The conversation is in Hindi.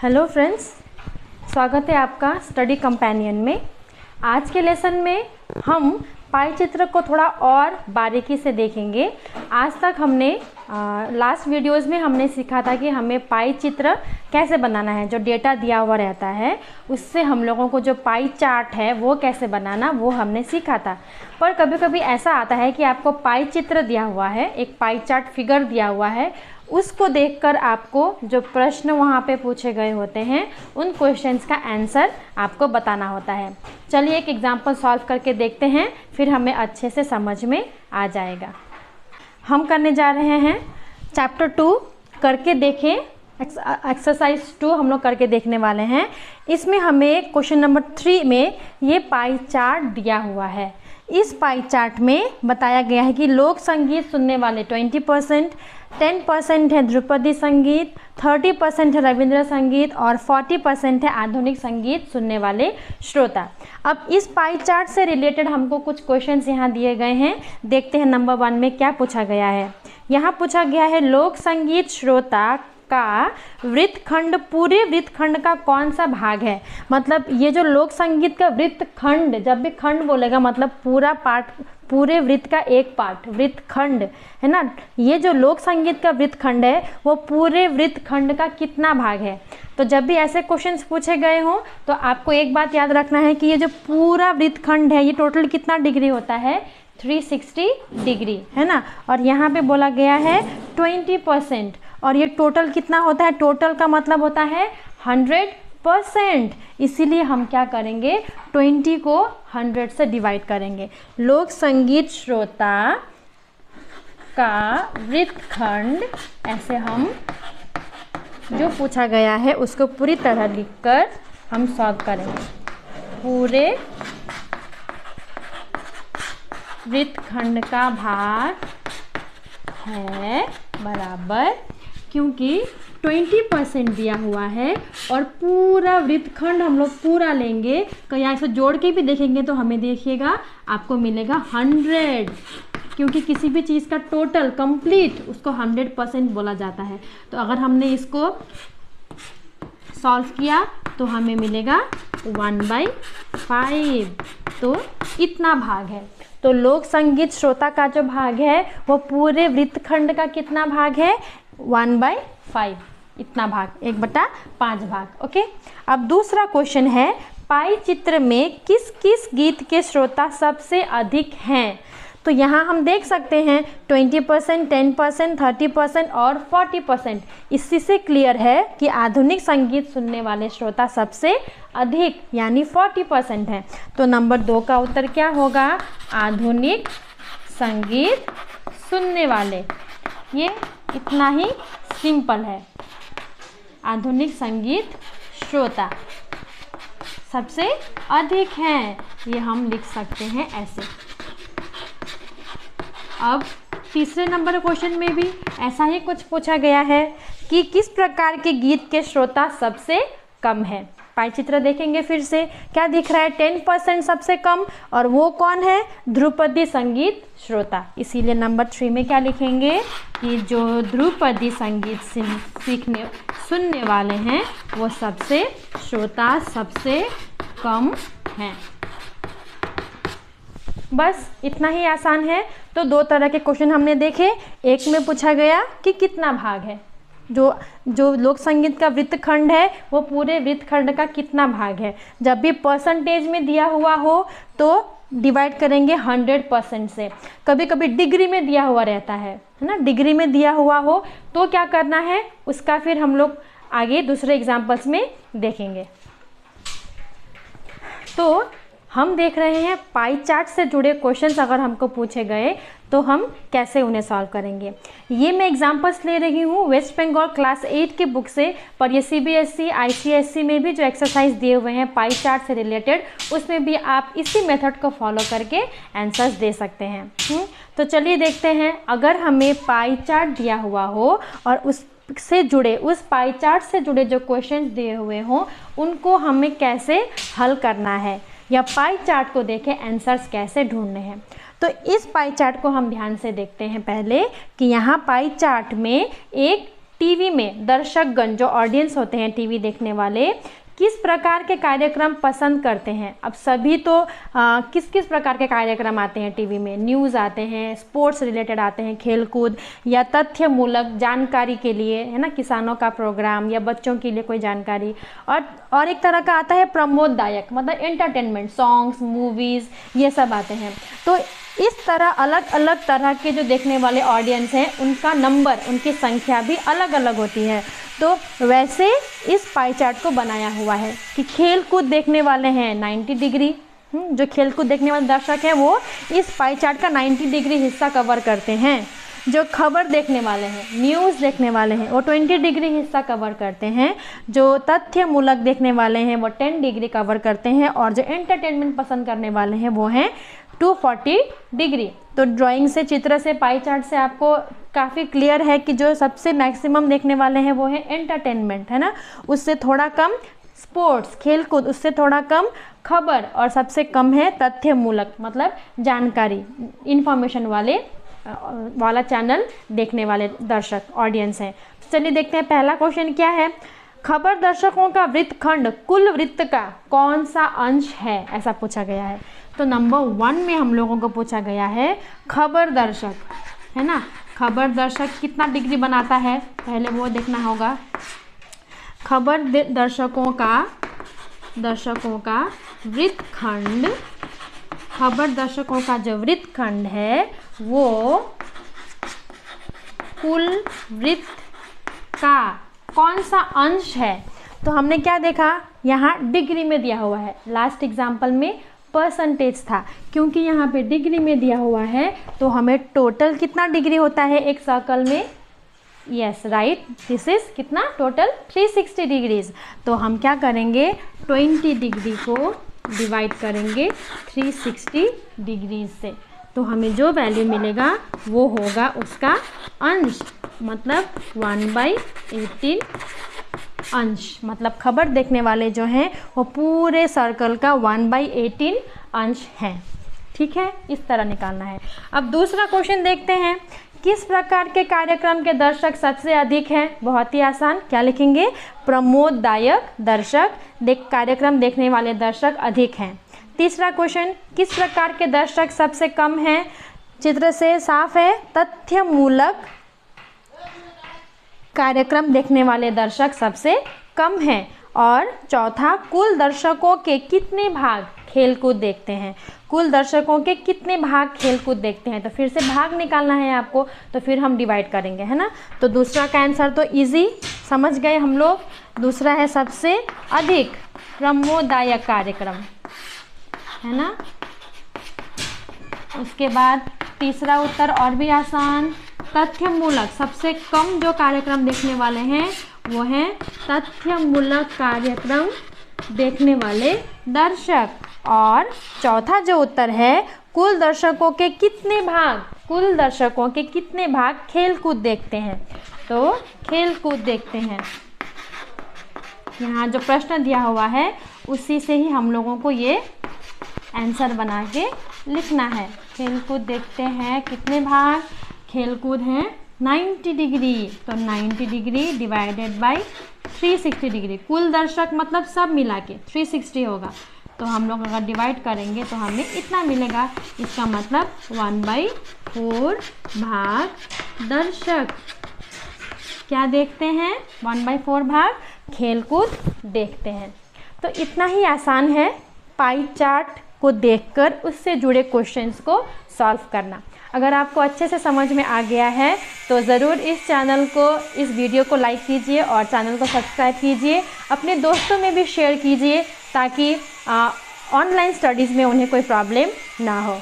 हेलो फ्रेंड्स, स्वागत है आपका स्टडी कंपेनियन में। आज के लेसन में हम पाई चित्र को थोड़ा और बारीकी से देखेंगे। आज तक हमने लास्ट वीडियोस में हमने सीखा था कि हमें पाई चित्र कैसे बनाना है। जो डेटा दिया हुआ रहता है उससे हम लोगों को जो पाई चार्ट है वो कैसे बनाना वो हमने सीखा था। पर कभी कभी ऐसा आता है कि आपको पाई चित्र दिया हुआ है, एक पाई चार्ट फिगर दिया हुआ है, उसको देखकर आपको जो प्रश्न वहाँ पे पूछे गए होते हैं उन क्वेश्चंस का आंसर आपको बताना होता है। चलिए एक एग्जांपल सॉल्व करके देखते हैं, फिर हमें अच्छे से समझ में आ जाएगा। हम करने जा रहे हैं चैप्टर 2 करके देखें। एक्सरसाइज 2 हम लोग करके देखने वाले हैं। इसमें हमें क्वेश्चन नंबर 3 में ये पाई चार्ट दिया हुआ है। इस पाई चार्ट में बताया गया है कि लोक संगीत सुनने वाले 20%, 10% है ध्रुपदी संगीत, 30% है रविंद्र संगीत और 40% है आधुनिक संगीत सुनने वाले श्रोता। अब इस पाई चार्ट से रिलेटेड हमको कुछ क्वेश्चंस यहाँ दिए गए हैं। देखते हैं नंबर 1 में क्या पूछा गया है। यहाँ पूछा गया है लोक संगीत श्रोता का वृत्तखंड पूरे वृत्तखंड का कौन सा भाग है। मतलब ये जो लोक संगीत का वृत्तखंड, जब भी खंड बोलेगा मतलब पूरा पार्ट, पूरे वृत्त का एक पार्ट वृत्तखंड है ना। ये जो लोक संगीत का वृत्तखंड है वो पूरे वृत्तखंड का कितना भाग है। तो जब भी ऐसे क्वेश्चंस पूछे गए हों तो आपको एक बात याद रखना है कि ये जो पूरा वृत्तखंड है ये टोटल कितना डिग्री होता है, 360 डिग्री है ना। और यहाँ पे बोला गया है 20%, और ये टोटल कितना होता है, टोटल का मतलब होता है 100%। इसीलिए हम क्या करेंगे, 20 को 100 से डिवाइड करेंगे। लोक संगीत श्रोता का वृत्तखंड, ऐसे हम जो पूछा गया है उसको पूरी तरह लिखकर हम सॉल्व करेंगे। पूरे वृत्तखंड का भाग है बराबर, क्योंकि 20% दिया हुआ है और पूरा वृत्तखंड हम लोग पूरा लेंगे। कहीं ऐसे जोड़ के भी देखेंगे तो हमें देखिएगा आपको मिलेगा 100, क्योंकि किसी भी चीज़ का टोटल कंप्लीट उसको 100% बोला जाता है। तो अगर हमने इसको सॉल्व किया तो हमें मिलेगा 1/5। तो इतना भाग है। तो लोक संगीत श्रोता का जो भाग है वो पूरे वृत्तखंड का कितना भाग है, 1/5, इतना भाग, 1/5 भाग। ओके। अब दूसरा क्वेश्चन है, पाई चित्र में किस किस गीत के श्रोता सबसे अधिक हैं। तो यहाँ हम देख सकते हैं 20%, 10%, 30% और 40%। इसी से क्लियर है कि आधुनिक संगीत सुनने वाले श्रोता सबसे अधिक यानी 40% हैं। तो नंबर 2 का उत्तर क्या होगा, आधुनिक संगीत सुनने वाले। ये इतना ही सिंपल है। आधुनिक संगीत श्रोता सबसे अधिक हैं, ये हम लिख सकते हैं ऐसे। अब तीसरे नंबर क्वेश्चन में भी ऐसा ही कुछ पूछा गया है कि किस प्रकार के गीत के श्रोता सबसे कम है। पाई चित्र देखेंगे फिर से, क्या दिख रहा है, 10% सबसे कम, और वो कौन है, ध्रुपदी संगीत श्रोता। इसीलिए नंबर 3 में क्या लिखेंगे कि जो ध्रुपदी संगीत सुनने वाले हैं वो सबसे श्रोता सबसे कम हैं। बस इतना ही आसान है। तो 2 तरह के क्वेश्चन हमने देखे। एक में पूछा गया कि कितना भाग है, जो लोक संगीत का वृत्तखंड है वो पूरे वृत्तखंड का कितना भाग है। जब भी परसेंटेज में दिया हुआ हो तो डिवाइड करेंगे 100% से। कभी कभी डिग्री में दिया हुआ रहता है ना, डिग्री में दिया हुआ हो तो क्या करना है उसका फिर हम लोग आगे दूसरे एग्जाम्पल्स में देखेंगे। तो हम देख रहे हैं पाई चार्ट से जुड़े क्वेश्चंस अगर हमको पूछे गए तो हम कैसे उन्हें सॉल्व करेंगे। ये मैं एग्जांपल्स ले रही हूँ वेस्ट बंगाल क्लास 8 के बुक से, पर ये CBSE ICSE में भी जो एक्सरसाइज दिए हुए हैं पाई चार्ट से रिलेटेड उसमें भी आप इसी मेथड को फॉलो करके आंसर्स दे सकते हैं। तो चलिए देखते हैं, अगर हमें पाई चार्ट दिया हुआ हो और उस पाई चार्ट से जुड़े जो क्वेश्चन दिए हुए हों उनको हमें कैसे हल करना है या पाई चार्ट को देखे आंसर्स कैसे ढूंढने हैं। तो इस पाई चार्ट को हम ध्यान से देखते हैं पहले कि यहाँ पाई चार्ट में एक टीवी में दर्शकगण जो ऑडियंस होते हैं टीवी देखने वाले किस प्रकार के कार्यक्रम पसंद करते हैं। अब सभी तो किस किस प्रकार के कार्यक्रम आते हैं टीवी में, न्यूज़ आते हैं, स्पोर्ट्स रिलेटेड आते हैं, खेलकूद या तथ्यमूलक जानकारी के लिए, है ना, किसानों का प्रोग्राम या बच्चों के लिए कोई जानकारी, और एक तरह का आता है प्रमोददायक, मतलब एंटरटेनमेंट, सॉन्ग्स, मूवीज़, ये सब आते हैं। तो इस तरह अलग अलग तरह के जो देखने वाले ऑडियंस हैं उनका नंबर, उनकी संख्या भी अलग अलग होती है। तो वैसे इस पाई चार्ट को बनाया हुआ है कि खेल कूद देखने वाले हैं 90 डिग्री, जो खेल कूद देखने वाले दर्शक हैं वो इस पाई चार्ट का 90 डिग्री हिस्सा कवर करते हैं। जो खबर देखने वाले हैं, न्यूज़ देखने वाले हैं, वो 20 डिग्री हिस्सा कवर करते हैं। जो तथ्यमूलक देखने वाले हैं वो 10 डिग्री कवर करते हैं, और जो एंटरटेनमेंट पसंद करने वाले हैं वो हैं 240 डिग्री। तो ड्राइंग से, चित्र से, पाई चार्ट से आपको काफ़ी क्लियर है कि जो सबसे मैक्सिमम देखने वाले हैं वो है एंटरटेनमेंट, है ना, उससे थोड़ा कम स्पोर्ट्स, खेलकूद, उससे थोड़ा कम खबर, और सबसे कम है तथ्यमूलक, मतलब जानकारी, इंफॉर्मेशन वाला चैनल देखने वाले दर्शक, ऑडियंस हैं। तो चलिए देखते हैं पहला क्वेश्चन क्या है। खबर दर्शकों का वृत्तखंड कुल वृत्त का कौन सा अंश है, ऐसा पूछा गया है। तो नंबर 1 में हम लोगों को पूछा गया है खबर दर्शक, है ना, खबर दर्शक कितना डिग्री बनाता है, पहले वो देखना होगा। खबर दर्शकों का वृत्तखंड, खबर दर्शकों का जो वृत्तखंड है वो कुल वृत्त का कौन सा अंश है। तो हमने क्या देखा, यहाँ डिग्री में दिया हुआ है, लास्ट एग्जाम्पल में परसेंटेज था, क्योंकि यहाँ पे डिग्री में दिया हुआ है तो हमें टोटल कितना डिग्री होता है एक सर्कल में, यस राइट, दिस इज कितना टोटल 360 डिग्रीज। तो हम क्या करेंगे, 20 डिग्री को डिवाइड करेंगे 360 डिग्रीज से, तो हमें जो वैल्यू मिलेगा वो होगा उसका अंश, मतलब 1/18 अंश। मतलब खबर देखने वाले जो हैं वो पूरे सर्कल का 1/18 अंश हैं। ठीक है, इस तरह निकालना है। अब दूसरा क्वेश्चन देखते हैं, किस प्रकार के कार्यक्रम के दर्शक सबसे अधिक हैं। बहुत ही आसान, क्या लिखेंगे, प्रमोददायक दर्शक, कार्यक्रम देखने वाले दर्शक अधिक हैं। तीसरा क्वेश्चन, किस प्रकार के दर्शक सबसे कम हैं। चित्र से साफ है, तथ्यमूलक कार्यक्रम देखने वाले दर्शक सबसे कम हैं। और चौथा, कुल दर्शकों के कितने भाग खेलकूद देखते हैं, कुल दर्शकों के कितने भाग खेलकूद देखते हैं। तो फिर से भाग निकालना है आपको, तो फिर हम डिवाइड करेंगे, है ना। तो दूसरा का आंसर तो इजी समझ गए हम लोग, दूसरा है सबसे अधिक प्रमोददायक कार्यक्रम, है ना। उसके बाद तीसरा उत्तर और भी आसान, तथ्यमूलक, सबसे कम जो कार्यक्रम देखने वाले हैं वो हैं तथ्यमूलक कार्यक्रम देखने वाले दर्शक। और चौथा जो उत्तर है, कुल दर्शकों के कितने भाग, कुल दर्शकों के कितने भाग खेलकूद देखते हैं। तो खेलकूद देखते हैं, यहाँ जो प्रश्न दिया हुआ है उसी से ही हम लोगों को ये आंसर बना के लिखना है। खेलकूद देखते हैं कितने भाग, खेलकूद हैं 90 डिग्री, तो 90 डिग्री डिवाइडेड बाय 360 डिग्री, कुल दर्शक मतलब सब मिला के 360 होगा। तो हम लोग अगर डिवाइड करेंगे तो हमें इतना मिलेगा, इसका मतलब 1/4 भाग दर्शक क्या देखते हैं, 1/4 भाग खेलकूद देखते हैं। तो इतना ही आसान है पाई चार्ट को देखकर उससे जुड़े क्वेश्चंस को सॉल्व करना। अगर आपको अच्छे से समझ में आ गया है तो ज़रूर इस चैनल को, इस वीडियो को लाइक कीजिए और चैनल को सब्सक्राइब कीजिए, अपने दोस्तों में भी शेयर कीजिए ताकि ऑनलाइन स्टडीज़ में उन्हें कोई प्रॉब्लम ना हो।